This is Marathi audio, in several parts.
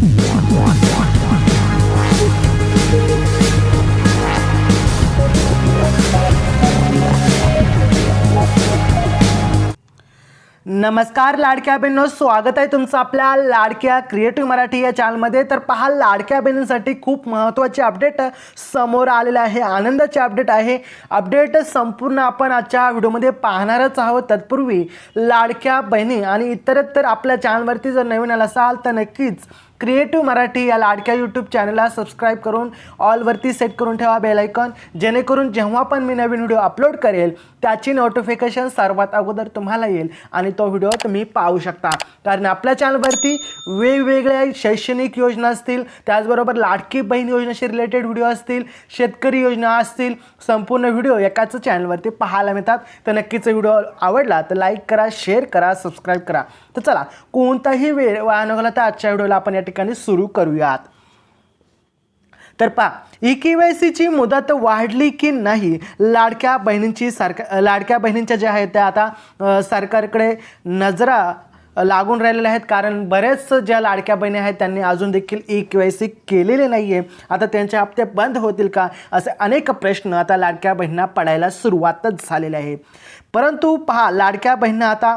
नमस्कार लाडक्या बहिणींनो, स्वागत आहे तुमचं आपल्या लाडक्या क्रिएटिव्ह मराठी या चॅनलमध्ये। तर पहा, लाडक्या बहिणींसाठी खूप महत्त्वाचे अपडेट समोर आलेले आहे, आनंदाचे अपडेट आहे। अपडेट संपूर्ण आपण आजच्या व्हिडिओमध्ये पाहणारच आहोत। तत्पूर्वी लाडक्या बहिणी आणि इतरत्र आपल्या चॅनलवरती जर नवीन आला असाल तर नक्कीच क्रिएटिव्ह मराठी या लाडक्या यूट्यूब चॅनलला सबस्क्राइब करून ऑलवरती सेट करून ठेवा बेल आयकॉन, जेणेकरून जेव्हा पण मी नवीन व्हिडिओ अपलोड करेल त्याची नोटिफिकेशन सर्वात अगोदर तुम्हाला येईल आणि तो व्हिडिओ तुम्ही पाहू शकता। कारण आपल्या चॅनलवरती वेगवेगळ्या शैक्षणिक योजना असतील, त्याचबरोबर लाडकी बहीण योजनेशी रिलेटेड व्हिडिओ असतील, शेतकरी योजना असतील, संपूर्ण व्हिडिओ एकाच चॅनलवरती पाहायला मिळतात। तर नक्कीच व्हिडिओ आवडला तर लाईक करा, शेअर करा, सबस्क्राइब करा। तर चला, कोणताही वेळ वाया न घालवता आजच्या व्हिडिओला आपण या ठिकाणी सुरू करूयात। तर पहा, ई-केवायसीची मुदत वाढली की नाही, लाडक्या बहिणींच्या ज्या आहेत त्या आता सरकारकडे नजरा लागून राहिलेल्या आहेत। कारण बरेच ज्या लाडक्या बहिणी आहेत त्यांनी अजून देखील ई-केवायसी केलेले नाही आहे। आता त्यांचे हप्ते बंद होतील का, असे अनेक प्रश्न आता लाडक्या बहिणींना पडायला सुरुवातच झालेली आहे। परंतु पहा, लाडक्या बहिणींना आता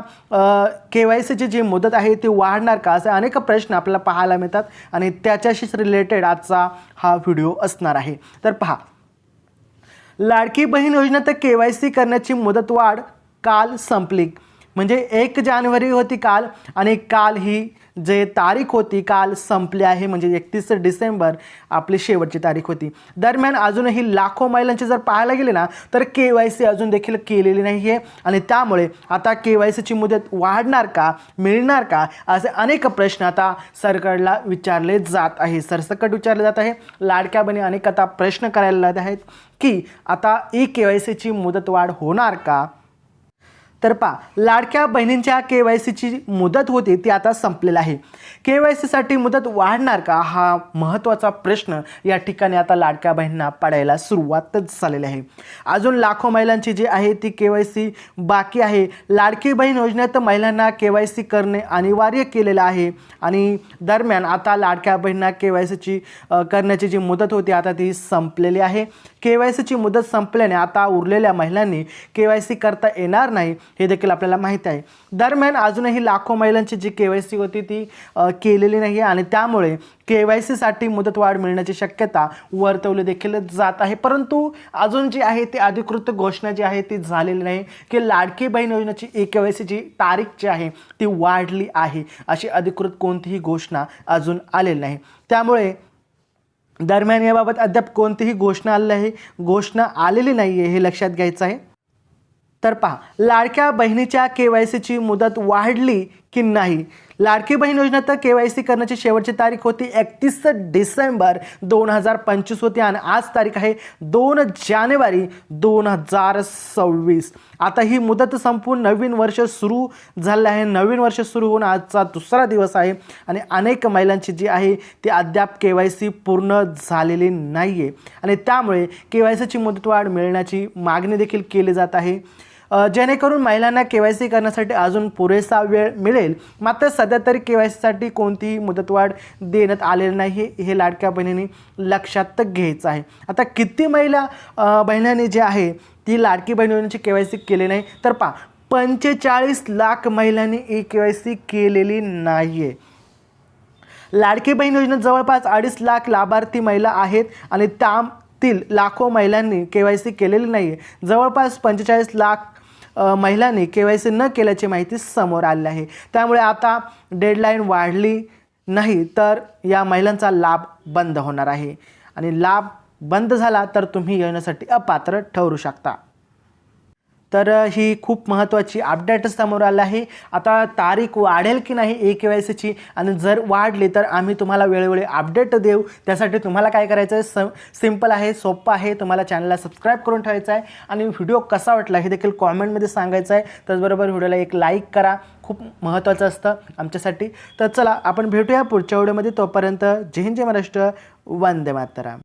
केवायसीची जी मुदत आहे ती वाढणार का, असे अनेक प्रश्न आपल्याला पाहायला मिळतात आणि त्याच्याशीच रिलेटेड आजचा हा व्हिडिओ असणार आहे। तर पहा, लाडकी बहीण योजनेत केवायसी करण्याची मुदतवाढ काल संपली। म्हणजे 1 जानेवारी होती काल आणि काल ही जे तारीख होती काल संपली आहे। म्हणजे 31 डिसेंबर आपली शेवटची तारीख होती। दरम्यान अजूनही लाखो महिलांची जर पाहायला गेले ना तर केवायसी अजून देखील केलेली नाही आहे आणि त्यामुळे आता केवायसीची मुदत वाढणार का, मिळणार का, असे अनेक प्रश्न आता सरकारला विचारले जात आहे, सरसकट विचारले जात आहे। लाडक्या बहिणी अनेक आता प्रश्न करायला लागत आहेत की आता ई-केवायसीची मुदतवाढ होणार का। तर पहा, लाडक्या बहिणींच्या केवायसीची मुदत होती ती आता संपलेली आहे। केवायसीसाठी मुदत वाढणार का, हा महत्त्वाचा प्रश्न या ठिकाणी आता लाडक्या बहिणींना पडायला सुरुवातच झालेली आहे। अजून लाखो महिलांची जी आहे ती केवायसी बाकी आहे। लाडकी बहीण योजनेत महिलांना केवायसी करणे अनिवार्य केलेलं आहे आणि दरम्यान आता लाडक्या बहिणींना केवायसीची करण्याची जी मुदत होती आता ती संपलेली आहे। केवायसीची मुदत संपल्याने आता उरलेल्या महिलांनी केवायसी करता येणार नाही हे देखील आपल्याला माहिती आहे। दरम्यान अजूनही लाखो महिलांची जी केवायसी होती ती केलेली नाही आहे आणि त्यामुळे केवायसीसाठी मुदतवाढ मिळण्याची शक्यता वर्तवली देखील जात आहे। परंतु अजून जी आहे ती अधिकृत घोषणा जी आहे ती झालेली नाही की लाडकी बहीण योजनेची ई-केवायसीची तारीख जी आहे ती वाढली आहे, अशी अधिकृत कोणतीही घोषणा अजून आलेली नाही। त्यामुळे दरम्यान याबाबत अद्याप कोणतीही घोषणा आलेली नाही आहे, हे लक्षात घ्यायचं आहे। तर पहा, लाडक्या बहिणीच्या केवायसीची मुदत वाढली की नाही। लाडकी बहीण योजनेत केवायसी करण्याची शेवटची तारीख होती 31 डिसेंबर 2025 होती आणि आज तारीख आहे 2 जानेवारी 2026। आता ही मुदत संपून नवीन वर्ष सुरू झालं आहे। नवीन वर्ष सुरू होऊन आजचा दुसरा दिवस आहे आणि अनेक महिलांची जी आहे ती अद्याप केवायसी पूर्ण झालेली नाही आहे आणि त्यामुळे केवायसीची मुदतवाढ मिळण्याची मागणी देखील केली जात आहे, जेणेकरून महिलांना केवायसी करण्यासाठी अजून पुरेसा वेळ मिळेल। मात्र सध्या तरी केवायसीसाठी कोणतीही मुदतवाढ देण्यात आलेली नाही, हे लाडक्या बहिणींनी लक्षात घ्यायचं आहे। आता किती बहिणींनी जे आहे ती लाडकी बहीण योजनेची केवायसी केली नाही, तर पहा 45 लाख महिलांनी ई-केवायसी केलेली नाही आहे। लाडकी बहीण योजनेत जवळपास 2.5 लाख लाभार्थी महिला आहेत आणि त्यातील लाखो महिलांनी केवायसी केलेली नाही आहे। जवळपास 45 लाख महिलांनी केवायसी न केल्याची माहिती समोर आली आहे। त्यामुळे आता डेडलाईन वाढली नाही तर या महिलांचा लाभ बंद होणार आहे आणि लाभ बंद झाला तर तुम्ही योजनेसाठी अपात्र ठरू शकता। तर ही खूप महत्त्वाची अपडेट समोर आली आहे। आता तारीख वाढेल की नाही ई-केवायसीची, आणि जर वाढली तर आम्ही तुम्हाला वेळोवेळी अपडेट देऊ। त्यासाठी तुम्हाला काय करायचं आहे, सिंपल आहे, सोपं आहे। तुम्हाला चॅनलला सबस्क्राइब करून ठेवायचं आहे आणि व्हिडिओ कसा वाटला हे देखील कॉमेंटमध्ये सांगायचं आहे। त्याचबरोबर व्हिडिओला एक लाईक करा, खूप महत्त्वाचं असतं आमच्यासाठी। तर चला, आपण भेटूया पुढच्या व्हिडिओमध्ये। तोपर्यंत जय हिंद, जय महाराष्ट्र, वंदे मातरम।